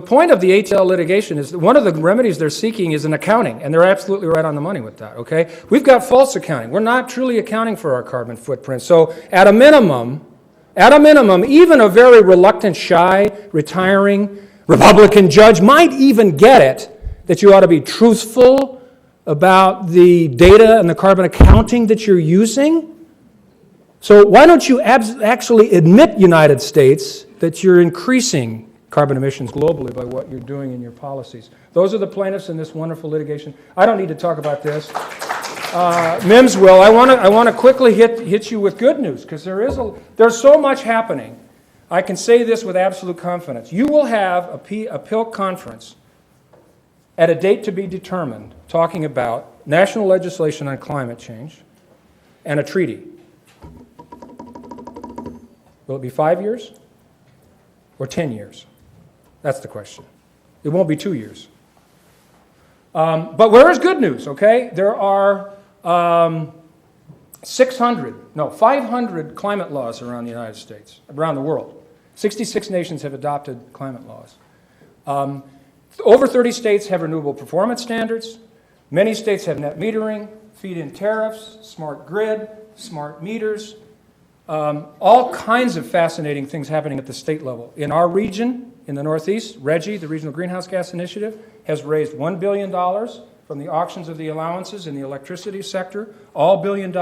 point of the ATL litigation is that one of the remedies they're seeking is an accounting, and they're absolutely right on the money with that, okay? We've got false accounting. We're not truly accounting for our carbon footprint. So at a minimum, even a very reluctant, shy, retiring Republican judge might even get it that you ought to be truthful about the data and the carbon accounting that you're using. So why don't you actually admit, United States, that you're increasing carbon emissions globally by what you're doing in your policies? Those are the plaintiffs in this wonderful litigation. I don't need to talk about this. Mims will. I want to quickly hit you with good news because there's so much happening. I can say this with absolute confidence. You will have a PIELC conference at a date to be determined, talking about national legislation on climate change and a treaty. Will it be 5 years or 10 years? That's the question. It won't be 2 years. But where is good news, okay? There are 500 climate laws around the United States, around the world. 66 nations have adopted climate laws. Over 30 states have renewable performance standards. Many states have net metering, feed-in tariffs, smart grid, smart meters, all kinds of fascinating things happening at the state level. In our region, in the Northeast, RGGI, the Regional Greenhouse Gas Initiative, has raised $1 billion from the auctions of the allowances in the electricity sector. All $1 billion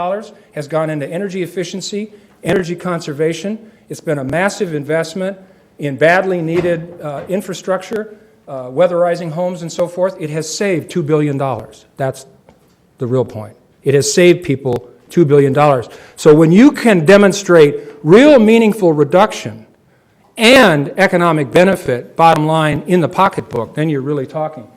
has gone into energy efficiency, energy conservation. It's been a massive investment in badly needed infrastructure, weatherizing homes and so forth. It has saved $2 billion. That's the real point. It has saved people $2 billion. So when you can demonstrate real meaningful reduction and economic benefit, bottom line, in the pocketbook, then you're really talking.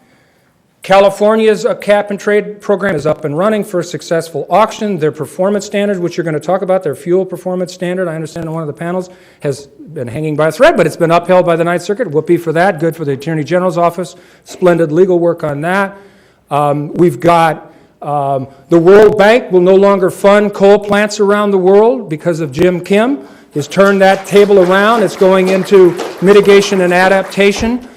California's cap and trade program is up and running for a successful auction. Their performance standard, which you're going to talk about, their fuel performance standard, I understand in one of the panels, has been hanging by a thread, but it's been upheld by the Ninth Circuit. Whoopee for that. Good for the Attorney General's office. Splendid legal work on that. We've got the World Bank will no longer fund coal plants around the world because of Jim Kim. Has turned that table around. It's going into mitigation and adaptation.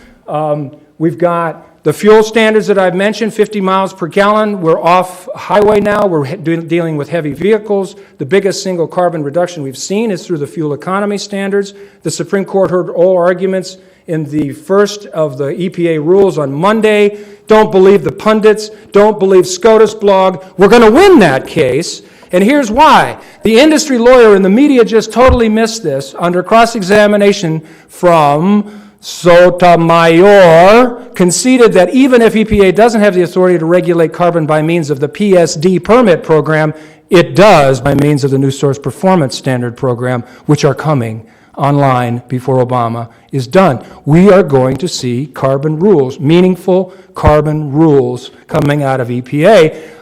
We've got the fuel standards that I've mentioned, 50 miles per gallon. We're off highway now. We're dealing with heavy vehicles. The biggest single carbon reduction we've seen is through the fuel economy standards. The Supreme Court heard oral arguments in the first of the EPA rules on Monday. Don't believe the pundits. Don't believe SCOTUS blog. We're going to win that case. And here's why. The industry lawyer and the media just totally missed this under cross-examination from Sotomayor conceded that even if EPA doesn't have the authority to regulate carbon by means of the PSD permit program, it does by means of the New Source Performance Standard program, which are coming online before Obama is done. We are going to see carbon rules, meaningful carbon rules coming out of EPA,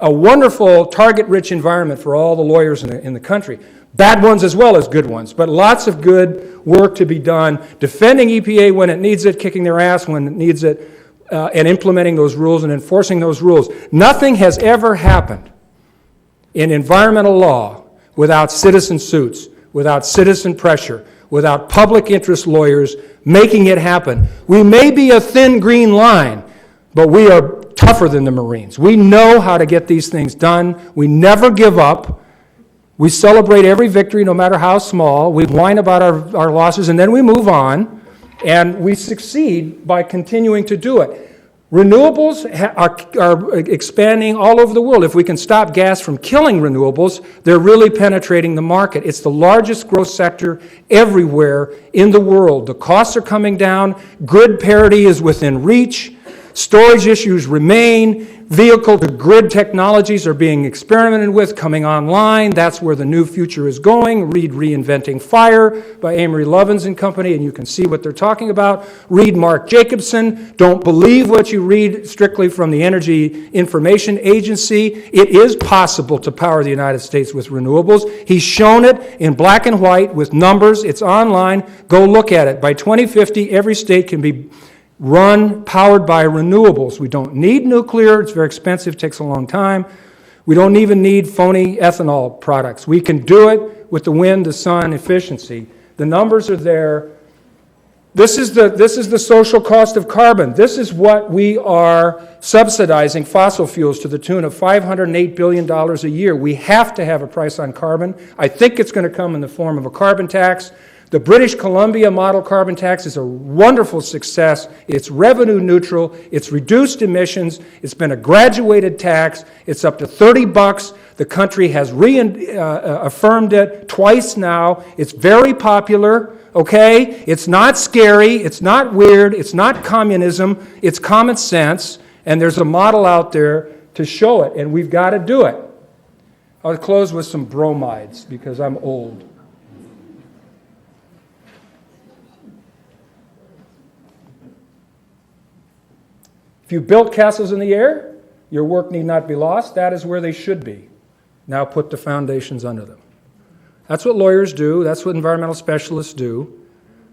a wonderful target-rich environment for all the lawyers in the country. Bad ones as well as good ones, but lots of good work to be done, defending EPA when it needs it, kicking their ass when it needs it, and implementing those rules and enforcing those rules. Nothing has ever happened in environmental law without citizen suits, without citizen pressure, without public interest lawyers making it happen. We may be a thin green line, but we are tougher than the Marines. We know how to get these things done. We never give up. We celebrate every victory, no matter how small. We whine about our losses, and then we move on, and we succeed by continuing to do it. Renewables are expanding all over the world. If we can stop gas from killing renewables, they're really penetrating the market. It's the largest growth sector everywhere in the world. The costs are coming down. Grid parity is within reach. Storage issues remain. Vehicle-to-grid technologies are being experimented with, coming online. That's where the new future is going. Read Reinventing Fire by Amory Lovins and Company, and you can see what they're talking about. Read Mark Jacobson. Don't believe what you read strictly from the Energy Information Agency. It is possible to power the United States with renewables. He's shown it in black and white with numbers. It's online. Go look at it. By 2050, every state can be powered by renewables. We don't need nuclear. It's very expensive, takes a long time. We don't even need phony ethanol products. We can do it with the wind, the sun, efficiency. The numbers are there. This is the social cost of carbon. This is what we are subsidizing fossil fuels to the tune of $508 billion a year. We have to have a price on carbon. I think it's going to come in the form of a carbon tax. The British Columbia model carbon tax is a wonderful success. It's revenue neutral. It's reduced emissions. It's been a graduated tax. It's up to $30. The country has affirmed it twice now. It's very popular, okay? It's not scary. It's not weird. It's not communism. It's common sense. And there's a model out there to show it, and we've got to do it. I'll close with some bromides because I'm old. If you built castles in the air, Your work need not be lost. That is where they should be. Now put the foundations under them. That's what lawyers do. That's what environmental specialists do.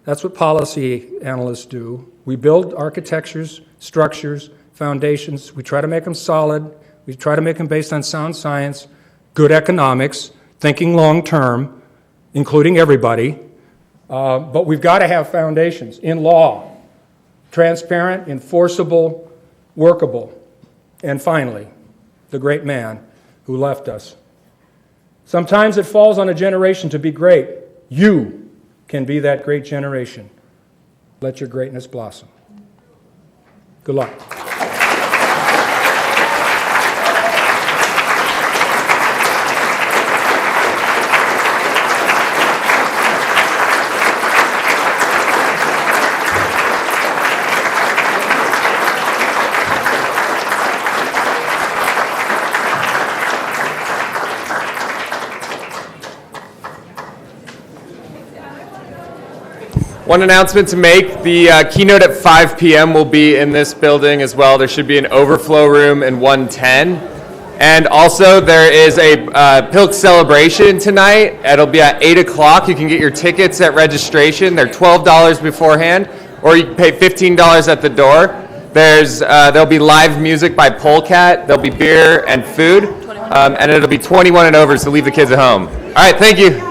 That's what policy analysts do. We build architectures, structures, foundations. We try to make them solid. We try to make them based on sound science, good economics, thinking long term, including everybody. But we've got to have foundations in law, transparent, enforceable, workable. And finally, the great man who left us. Sometimes it falls on a generation to be great. You can be that great generation. Let your greatness blossom. Good luck. One announcement to make, the keynote at 5 p.m. will be in this building as well. There should be an overflow room in 110. And also there is a PIELC celebration tonight. It'll be at 8 o'clock. You can get your tickets at registration. They're $12 beforehand, or you can pay $15 at the door. There'll be live music by Polecat. There'll be beer and food. And it'll be 21 and over, so leave the kids at home. All right, thank you.